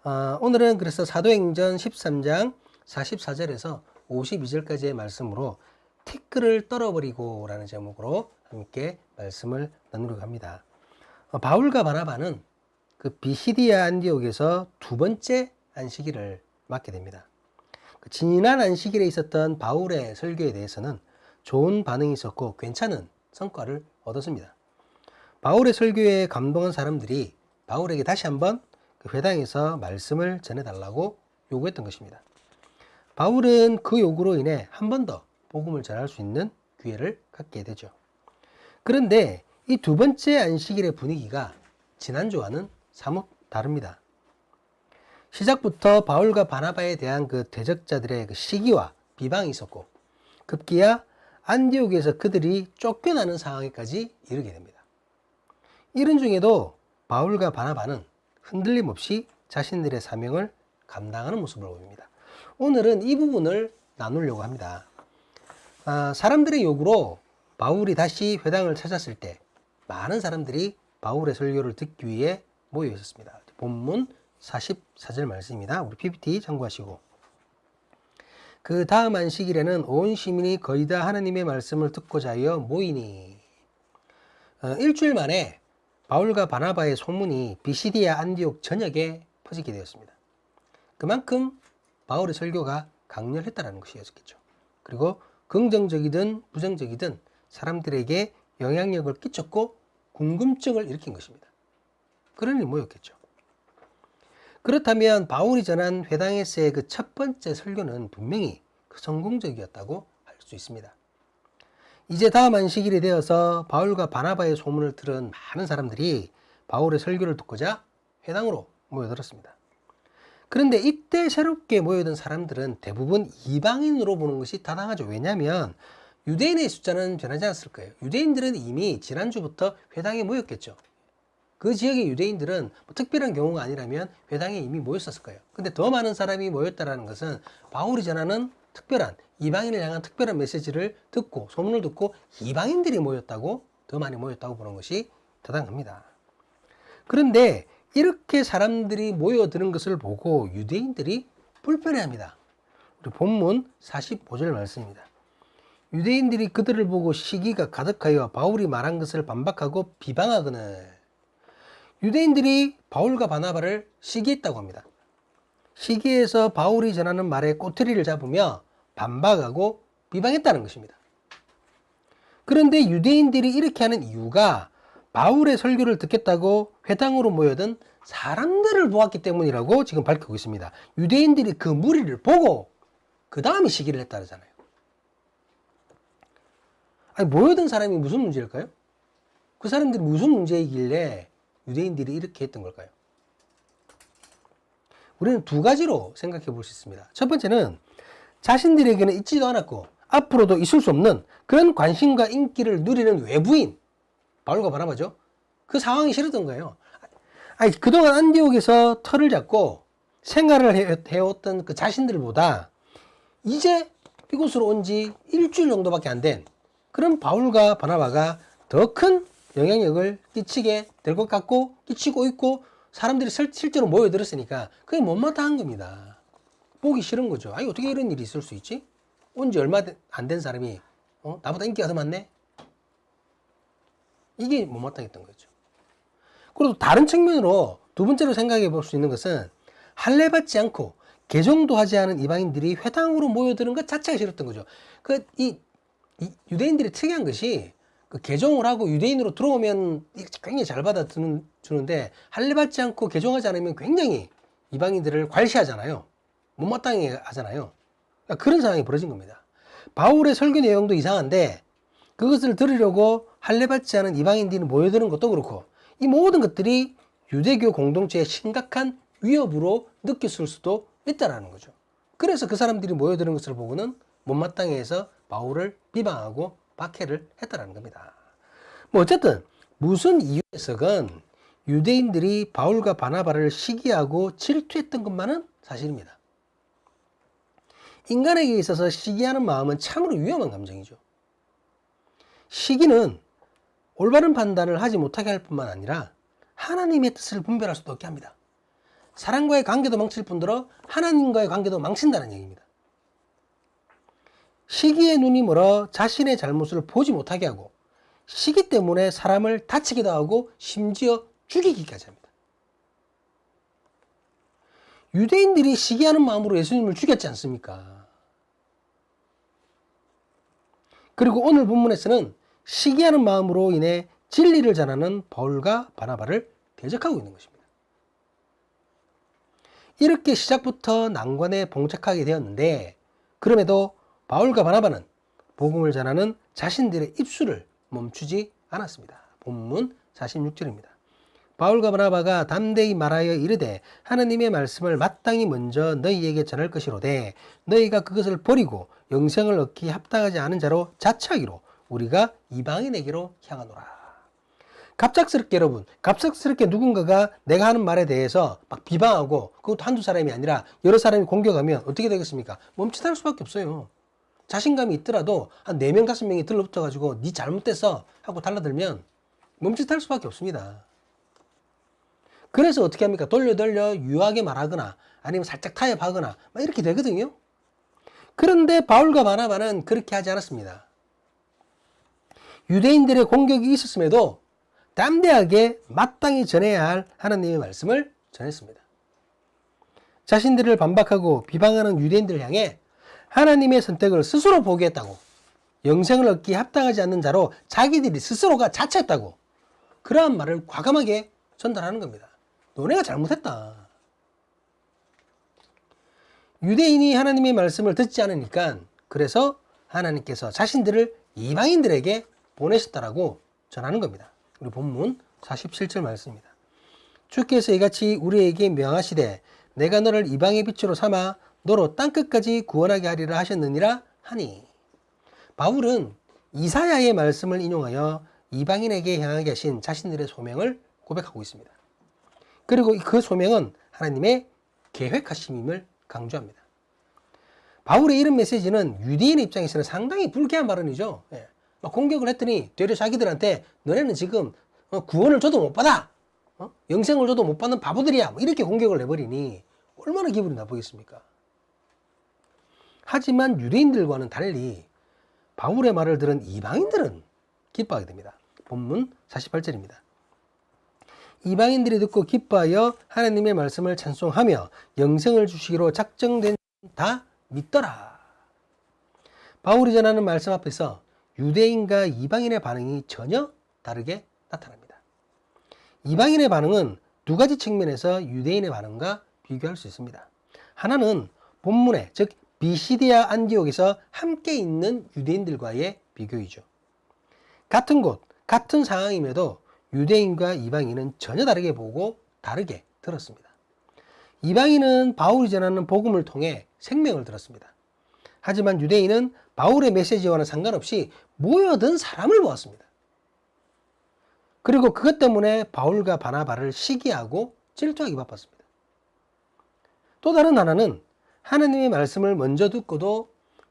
오늘은 그래서 사도행전 13장 44절에서 52절까지의 말씀으로 티끌을 떨어버리고 라는 제목으로 함께 말씀을 나누려고 합니다. 바울과 바나바는 그 비시디아 안디옥에서 두 번째 안식일을 맡게 됩니다. 지난 안식일에 있었던 바울의 설교에 대해서는 좋은 반응이 있었고 괜찮은 성과를 얻었습니다. 바울의 설교에 감동한 사람들이 바울에게 다시 한번 그 회당에서 말씀을 전해달라고 요구했던 것입니다. 바울은 그 요구로 인해 한 번 더 복음을 전할 수 있는 기회를 갖게 되죠. 그런데 이 두 번째 안식일의 분위기가 지난주와는 사뭇 다릅니다. 시작부터 바울과 바나바에 대한 그 대적자들의 그 시기와 비방이 있었고 급기야 안디옥에서 그들이 쫓겨나는 상황에까지 이르게 됩니다. 이런 중에도 바울과 바나바는 흔들림 없이 자신들의 사명을 감당하는 모습을 보입니다. 오늘은 이 부분을 나누려고 합니다. 사람들의 요구로 바울이 다시 회당을 찾았을 때 많은 사람들이 바울의 설교를 듣기 위해 모여 있었습니다. 본문 44절 말씀입니다. 우리 PPT 참고하시고. 그 다음 안식일에는 온 시민이 거의 다 하나님의 말씀을 듣고자 하여 모이니. 일주일 만에 바울과 바나바의 소문이 비시디아 안디옥 전역에 퍼지게 되었습니다. 그만큼 바울의 설교가 강렬했다는 것이었겠죠. 그리고 긍정적이든 부정적이든 사람들에게 영향력을 끼쳤고 궁금증을 일으킨 것입니다. 그러니 모였겠죠. 그렇다면 바울이 전한 회당에서의 그 첫 번째 설교는 분명히 성공적이었다고 할 수 있습니다. 이제 다음 안식일이 되어서 바울과 바나바의 소문을 들은 많은 사람들이 바울의 설교를 듣고자 회당으로 모여들었습니다. 그런데 이때 새롭게 모여든 사람들은 대부분 이방인으로 보는 것이 타당하죠. 왜냐하면 유대인의 숫자는 변하지 않았을 거예요. 유대인들은 이미 지난주부터 회당에 모였겠죠. 그 지역의 유대인들은 뭐 특별한 경우가 아니라면 회당에 이미 모였었을 거예요. 근데 더 많은 사람이 모였다는 것은 바울이 전하는 특별한 이방인을 향한 특별한 메시지를 듣고 소문을 듣고 이방인들이 모였다고 더 많이 모였다고 보는 것이 타당합니다. 그런데 이렇게 사람들이 모여드는 것을 보고 유대인들이 불편해합니다. 우리 본문 45절 말씀입니다. 유대인들이 그들을 보고 시기가 가득하여 바울이 말한 것을 반박하고 비방하거늘. 유대인들이 바울과 바나바를 시기했다고 합니다. 시기에서 바울이 전하는 말에 꼬투리를 잡으며 반박하고 비방했다는 것입니다. 그런데 유대인들이 이렇게 하는 이유가 바울의 설교를 듣겠다고 회당으로 모여든 사람들을 보았기 때문이라고 지금 밝히고 있습니다. 유대인들이 그 무리를 보고 그 다음에 시기를 했다 그러잖아요. 아니, 모여든 사람이 무슨 문제일까요? 그 사람들이 무슨 문제이길래 유대인들이 이렇게 했던 걸까요? 우리는 두 가지로 생각해 볼 수 있습니다. 첫 번째는 자신들에게는 있지도 않았고 앞으로도 있을 수 없는 그런 관심과 인기를 누리는 외부인, 바울과 바나바죠. 그 상황이 싫었던 거예요. 아니, 그동안 안디옥에서 터를 잡고 생활을 해왔던 그 자신들보다 이제 이곳으로 온 지 일주일 정도밖에 안 된 그런 바울과 바나바가 더 큰 영향력을 끼치게 될 것 같고 끼치고 있고 사람들이 실제로 모여들었으니까 그게 못마땅한 겁니다. 보기 싫은 거죠. 아니, 어떻게 이런 일이 있을 수 있지? 온 지 얼마 안 된 사람이 나보다 인기가 더 많네? 이게 못마땅했던 거죠. 그리고 다른 측면으로 두 번째로 생각해 볼 수 있는 것은 할례받지 않고 개종도 하지 않은 이방인들이 회당으로 모여드는 것 자체가 싫었던 거죠. 이 유대인들이 특이한 것이 그 개종을 하고 유대인으로 들어오면 굉장히 잘 받아주는데 할례받지 않고 개종하지 않으면 굉장히 이방인들을 괄시하잖아요. 못마땅해 하잖아요. 그러니까 그런 상황이 벌어진 겁니다. 바울의 설교 내용도 이상한데 그것을 들으려고 할례받지 않은 이방인들이 모여드는 것도 그렇고 이 모든 것들이 유대교 공동체의 심각한 위협으로 느꼈을 수도 있다는 거죠. 그래서 그 사람들이 모여드는 것을 보고는 못마땅해 해서 바울을 비방하고 박해를 했다는 겁니다. 뭐 어쨌든 무슨 이유에서건 유대인들이 바울과 바나바를 시기하고 질투했던 것만은 사실입니다. 인간에게 있어서 시기하는 마음은 참으로 위험한 감정이죠. 시기는 올바른 판단을 하지 못하게 할 뿐만 아니라 하나님의 뜻을 분별할 수도 없게 합니다. 사람과의 관계도 망칠 뿐더러 하나님과의 관계도 망친다는 얘기입니다. 시기에 눈이 멀어 자신의 잘못을 보지 못하게 하고 시기 때문에 사람을 다치기도 하고 심지어 죽이기까지 합니다. 유대인들이 시기하는 마음으로 예수님을 죽였지 않습니까? 그리고 오늘 본문에서는 시기하는 마음으로 인해 진리를 전하는 바울과 바나바를 대적하고 있는 것입니다. 이렇게 시작부터 난관에 봉착하게 되었는데 그럼에도 바울과 바나바는 복음을 전하는 자신들의 입술을 멈추지 않았습니다. 본문 46절입니다. 바울과 바나바가 담대히 말하여 이르되 하나님의 말씀을 마땅히 먼저 너희에게 전할 것이로되 너희가 그것을 버리고 영생을 얻기 합당하지 않은 자로 자처하기로 우리가 이방인에게로 향하노라. 갑작스럽게 여러분, 갑작스럽게 누군가가 내가 하는 말에 대해서 막 비방하고 그것도 한두 사람이 아니라 여러 사람이 공격하면 어떻게 되겠습니까? 멈칫할 수밖에 없어요. 자신감이 있더라도 한 4명, 5명이 들러붙어가지고 네 잘못됐어 하고 달라들면 멈칫할 수밖에 없습니다. 그래서 어떻게 합니까? 돌려 유하게 말하거나 아니면 살짝 타협하거나 막 이렇게 되거든요. 그런데 바울과 바나바는 그렇게 하지 않았습니다. 유대인들의 공격이 있었음에도 담대하게 마땅히 전해야 할 하나님의 말씀을 전했습니다. 자신들을 반박하고 비방하는 유대인들을 향해 하나님의 선택을 스스로 포기했다고, 영생을 얻기 합당하지 않는 자로 자기들이 스스로가 자처했다고, 그러한 말을 과감하게 전달하는 겁니다. 너네가 잘못했다. 유대인이 하나님의 말씀을 듣지 않으니까 그래서 하나님께서 자신들을 이방인들에게 보내셨다라고 전하는 겁니다. 우리 본문 47절 말씀입니다. 주께서 이같이 우리에게 명하시되 내가 너를 이방의 빛으로 삼아 너로 땅끝까지 구원하게 하리라 하셨느니라 하니. 바울은 이사야의 말씀을 인용하여 이방인에게 향하게 하신 자신들의 소명을 고백하고 있습니다. 그리고 그 소명은 하나님의 계획하심임을 강조합니다. 바울의 이런 메시지는 유대인의 입장에서는 상당히 불쾌한 발언이죠. 막 공격을 했더니 되려 자기들한테 너네는 지금 구원을 줘도 못 받아, 영생을 줘도 못 받는 바보들이야, 이렇게 공격을 해버리니 얼마나 기분이 나쁘겠습니까? 하지만 유대인들과는 달리 바울의 말을 들은 이방인들은 기뻐하게 됩니다. 본문 48절입니다. 이방인들이 듣고 기뻐하여 하나님의 말씀을 찬송하며 영생을 주시기로 작정된 다 믿더라. 바울이 전하는 말씀 앞에서 유대인과 이방인의 반응이 전혀 다르게 나타납니다. 이방인의 반응은 두 가지 측면에서 유대인의 반응과 비교할 수 있습니다. 하나는 본문에, 즉 비시디아 안디옥에서 함께 있는 유대인들과의 비교이죠. 같은 곳, 같은 상황임에도 유대인과 이방인은 전혀 다르게 보고 다르게 들었습니다. 이방인은 바울이 전하는 복음을 통해 생명을 들었습니다. 하지만 유대인은 바울의 메시지와는 상관없이 모여든 사람을 보았습니다. 그리고 그것 때문에 바울과 바나바를 시기하고 질투하기 바빴습니다. 또 다른 하나는 하나님의 말씀을 먼저 듣고도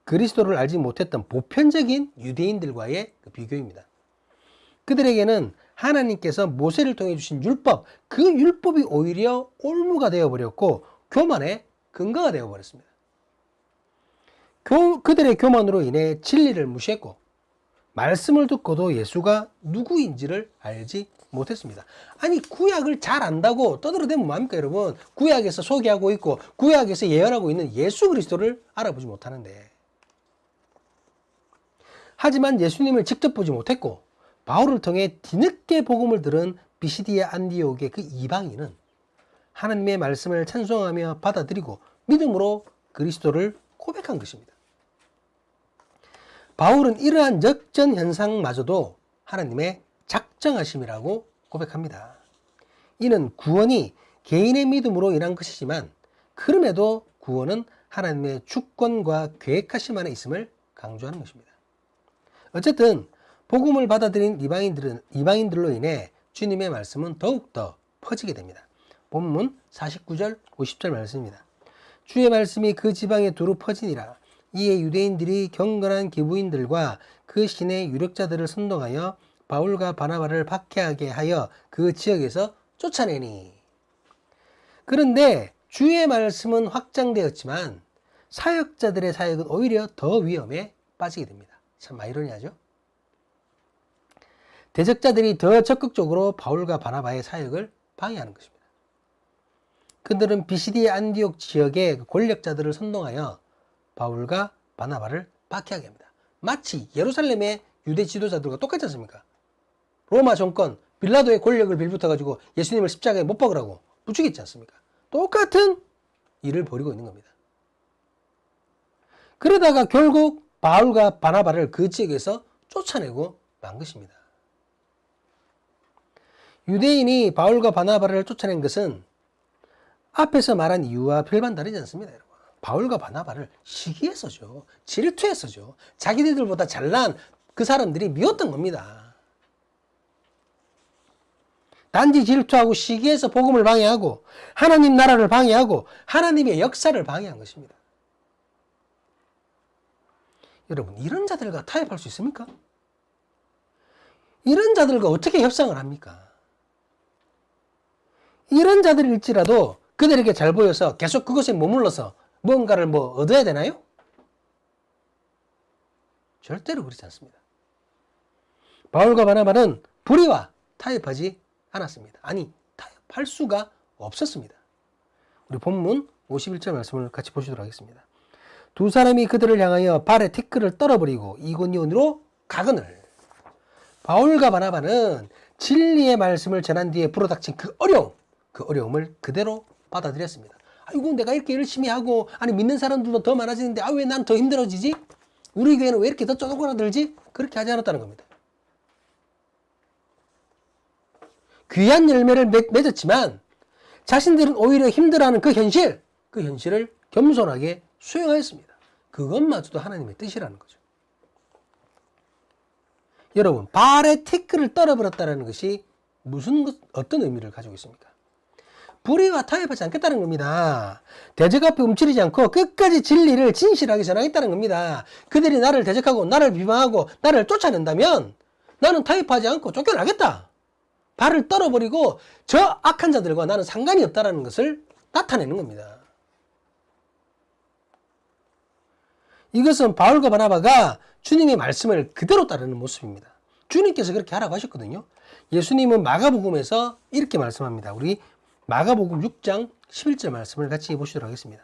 그리스도를 알지 못했던 보편적인 유대인들과의 비교입니다. 그들에게는 하나님께서 모세를 통해 주신 율법, 그 율법이 오히려 올무가 되어버렸고 교만의 근거가 되어버렸습니다. 그들의 교만으로 인해 진리를 무시했고 말씀을 듣고도 예수가 누구인지를 알지 못했습니다. 아니, 구약을 잘 안다고 떠들어대면 뭐합니까, 여러분? 구약에서 소개하고 있고 구약에서 예언하고 있는 예수 그리스도를 알아보지 못하는데, 하지만 예수님을 직접 보지 못했고 바울을 통해 뒤늦게 복음을 들은 비시디아 안디옥의 그 이방인은 하나님의 말씀을 찬송하며 받아들이고 믿음으로 그리스도를 고백한 것입니다. 바울은 이러한 역전 현상마저도 하나님의 작정하심이라고 고백합니다. 이는 구원이 개인의 믿음으로 인한 것이지만 그럼에도 구원은 하나님의 주권과 계획하심 안에 있음을 강조하는 것입니다. 어쨌든 복음을 받아들인 이방인들로 인해 주님의 말씀은 더욱더 퍼지게 됩니다. 본문 49절 50절 말씀입니다. 주의 말씀이 그 지방에 두루 퍼지니라. 이에 유대인들이 경건한 기부인들과 그 신의 유력자들을 선동하여 바울과 바나바를 박해하게 하여 그 지역에서 쫓아내니. 그런데 주의 말씀은 확장되었지만 사역자들의 사역은 오히려 더 위험에 빠지게 됩니다. 참 아이러니하죠? 대적자들이 더 적극적으로 바울과 바나바의 사역을 방해하는 것입니다. 그들은 비시디 안디옥 지역의 권력자들을 선동하여 바울과 바나바를 박해하게 합니다. 마치 예루살렘의 유대 지도자들과 똑같지 않습니까? 로마 정권 빌라도의 권력을 빌붙어가지고 예수님을 십자가에 못 박으라고 부추겼지 않습니까? 똑같은 일을 벌이고 있는 겁니다. 그러다가 결국 바울과 바나바를 그 지역에서 쫓아내고 만 것입니다. 유대인이 바울과 바나바를 쫓아낸 것은 앞에서 말한 이유와 별반 다르지 않습니다, 여러분. 바울과 바나바를 시기해서죠. 질투해서죠. 자기들보다 잘난 그 사람들이 미웠던 겁니다. 단지 질투하고 시기해서 복음을 방해하고 하나님 나라를 방해하고 하나님의 역사를 방해한 것입니다. 여러분, 이런 자들과 타협할 수 있습니까? 이런 자들과 어떻게 협상을 합니까? 이런 자들일지라도 그들에게 잘 보여서 계속 그것에 머물러서 뭔가를 얻어야 되나요? 절대로 그렇지 않습니다. 바울과 바나바는 불의와 타협하지 않았습니다. 아니, 타협할 수가 없었습니다. 우리 본문 51절 말씀을 같이 보시도록 하겠습니다. 두 사람이 그들을 향하여 발에 티끌을 떨어버리고 이곳이온으로 가거늘. 바울과 바나바는 진리의 말씀을 전한 뒤에 불어닥친 그 어려움을 그대로 받아들였습니다. 아이고, 내가 이렇게 열심히 하고, 아니, 믿는 사람들도 더 많아지는데, 왜 난 더 힘들어지지? 우리 교회는 왜 이렇게 더 쪼그라들지? 그렇게 하지 않았다는 겁니다. 귀한 열매를 맺었지만, 자신들은 오히려 힘들어하는 그 현실을 겸손하게 수용하였습니다. 그것마저도 하나님의 뜻이라는 거죠. 여러분, 발에 티끌을 떨어버렸다는 것이 어떤 의미를 가지고 있습니까? 불의와 타협하지 않겠다는 겁니다. 대적 앞에 움츠리지 않고 끝까지 진리를 진실하게 전하겠다는 겁니다. 그들이 나를 대적하고 나를 비방하고 나를 쫓아낸다면 나는 타협하지 않고 쫓겨나겠다. 발을 떨어버리고 저 악한 자들과 나는 상관이 없다는 것을 나타내는 겁니다. 이것은 바울과 바나바가 주님의 말씀을 그대로 따르는 모습입니다. 주님께서 그렇게 하라고 하셨거든요. 예수님은 마가복음에서 이렇게 말씀합니다. 우리 마가복음 6장 11절 말씀을 같이 보시도록 하겠습니다.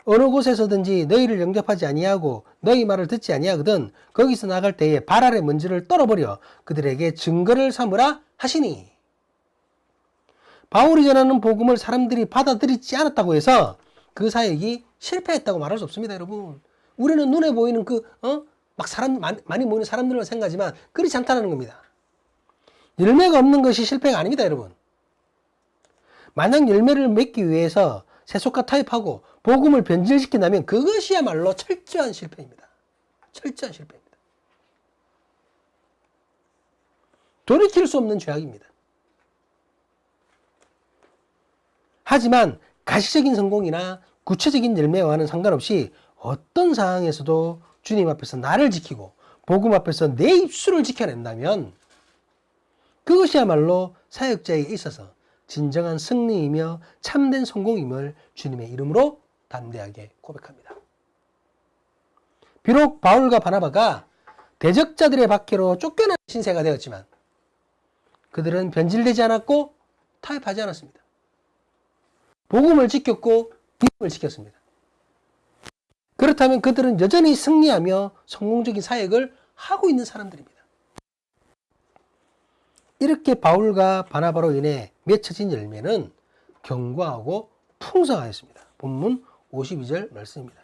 어느 곳에서든지 너희를 영접하지 아니하고 너희 말을 듣지 아니하거든 거기서 나갈 때에 발 아래 먼지를 떨어버려 그들에게 증거를 삼으라 하시니. 바울이 전하는 복음을 사람들이 받아들이지 않았다고 해서 그 사역이 실패했다고 말할 수 없습니다, 여러분. 우리는 눈에 보이는 막 사람 많이 모이는 사람들만 생각하지만 그렇지 않다는 겁니다. 열매가 없는 것이 실패가 아닙니다, 여러분. 만약 열매를 맺기 위해서 세속과 타협하고 복음을 변질시킨다면 그것이야말로 철저한 실패입니다. 철저한 실패입니다. 돌이킬 수 없는 죄악입니다. 하지만 가시적인 성공이나 구체적인 열매와는 상관없이 어떤 상황에서도 주님 앞에서 나를 지키고 복음 앞에서 내 입술을 지켜낸다면 그것이야말로 사역자에게 있어서 진정한 승리이며 참된 성공임을 주님의 이름으로 담대하게 고백합니다. 비록 바울과 바나바가 대적자들의 박해로 쫓겨난 신세가 되었지만 그들은 변질되지 않았고 타협하지 않았습니다. 복음을 지켰고 믿음을 지켰습니다. 그렇다면 그들은 여전히 승리하며 성공적인 사역을 하고 있는 사람들입니다. 이렇게 바울과 바나바로 인해 맺혀진 열매는 견고하고 풍성하였습니다. 본문 52절 말씀입니다.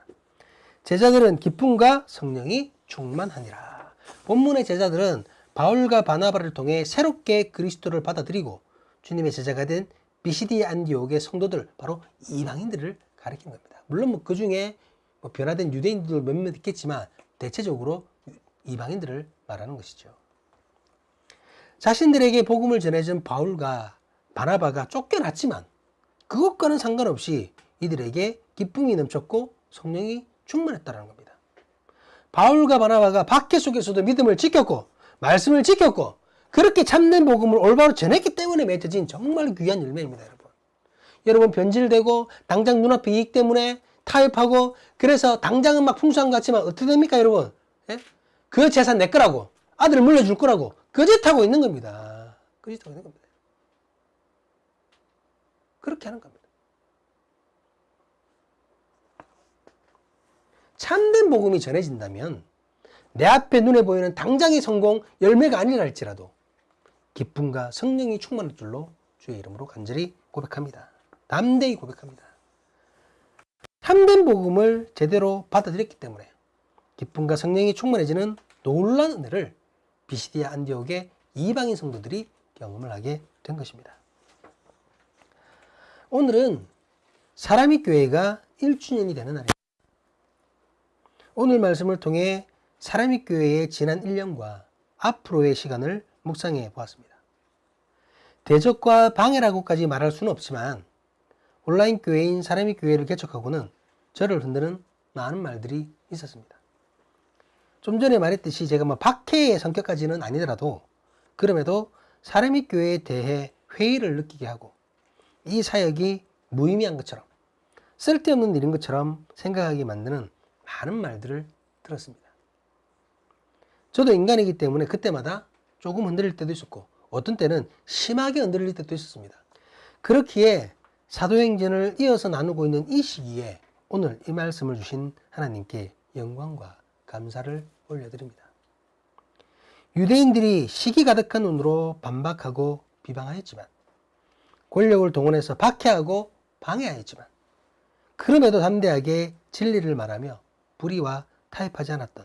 제자들은 기쁨과 성령이 충만하니라. 본문의 제자들은 바울과 바나바를 통해 새롭게 그리스도를 받아들이고 주님의 제자가 된 비시디 안디옥의 성도들, 바로 이방인들을 가리킨 겁니다. 물론 그 중에 변화된 유대인들도 몇몇 있겠지만 대체적으로 이방인들을 말하는 것이죠. 자신들에게 복음을 전해준 바울과 바나바가 쫓겨났지만 그것과는 상관없이 이들에게 기쁨이 넘쳤고 성령이 충만했다는 겁니다. 바울과 바나바가 박해 속에서도 믿음을 지켰고 말씀을 지켰고 그렇게 참된 복음을 올바로 전했기 때문에 맺어진 정말 귀한 열매입니다, 여러분. 여러분 변질되고 당장 눈앞에 이익 때문에 타협하고 그래서 당장은 막 풍성한 것 같지만 어떻게 됩니까 여러분? 예? 그 재산 내 거라고 아들을 물려줄 거라고 거짓하고 있는 겁니다. 거짓하고 있는 겁니다. 그렇게 하는 겁니다. 참된 복음이 전해진다면 내 앞에 눈에 보이는 당장의 성공 열매가 아니라 할지라도 기쁨과 성령이 충만할 줄로 주의 이름으로 간절히 고백합니다. 담대히 고백합니다. 참된 복음을 제대로 받아들였기 때문에 기쁨과 성령이 충만해지는 놀라운 은혜를 비시디아 안디옥의 이방인 성도들이 경험을 하게 된 것입니다. 오늘은 사람의 교회가 1주년이 되는 날입니다. 오늘 말씀을 통해 사람의 교회의 지난 1년과 앞으로의 시간을 묵상해 보았습니다. 대적과 방해라고까지 말할 수는 없지만 온라인 교회인 사람의 교회를 개척하고는 저를 흔드는 많은 말들이 있었습니다. 좀 전에 말했듯이 제가 박해의 성격까지는 아니더라도 그럼에도 사람의 교회에 대해 회의를 느끼게 하고 이 사역이 무의미한 것처럼 쓸데없는 일인 것처럼 생각하게 만드는 많은 말들을 들었습니다. 저도 인간이기 때문에 그때마다 조금 흔들릴 때도 있었고 어떤 때는 심하게 흔들릴 때도 있었습니다. 그렇기에 사도행전을 이어서 나누고 있는 이 시기에 오늘 이 말씀을 주신 하나님께 영광과 감사를 올려드립니다. 유대인들이 시기 가득한 눈으로 반박하고 비방하였지만 권력을 동원해서 박해하고 방해하였지만 그럼에도 담대하게 진리를 말하며 불의와 타협하지 않았던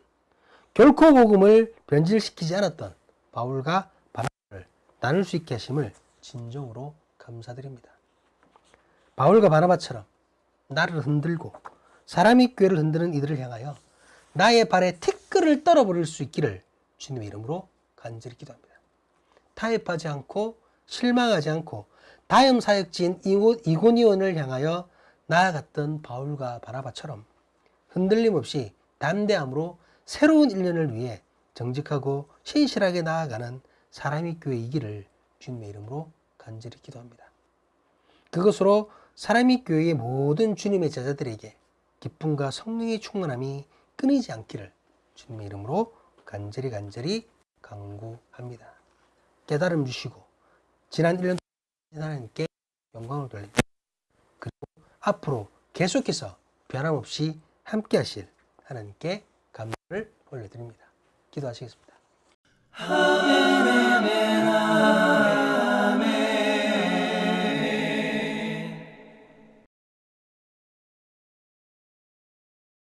결코 복음을 변질시키지 않았던 바울과 바나바를 나눌 수 있게 하심을 진정으로 감사드립니다. 바울과 바나바처럼 나를 흔들고 사람의 교회를 흔드는 이들을 향하여 나의 발에 티끌을 떨어버릴 수 있기를 주님의 이름으로 간절히 기도합니다. 타협하지 않고 실망하지 않고 다음 사역지인 이고니온을 향하여 나아갔던 바울과 바나바처럼 흔들림 없이 담대함으로 새로운 1년을 위해 정직하고 신실하게 나아가는 사람의 교회이기를 주님의 이름으로 간절히 기도합니다. 그것으로 사람의 교회의 모든 주님의 제자들에게 기쁨과 성령의 충만함이 끊이지 않기를 주님의 이름으로 간절히 간구합니다. 깨달음 주시고 지난 1년 동안 하나님께 영광을 돌립니다. 그리고 앞으로 계속해서 변함없이 함께 하실 하나님께 감사를 올려드립니다. 기도하시겠습니다. 아멘, 아멘, 아멘.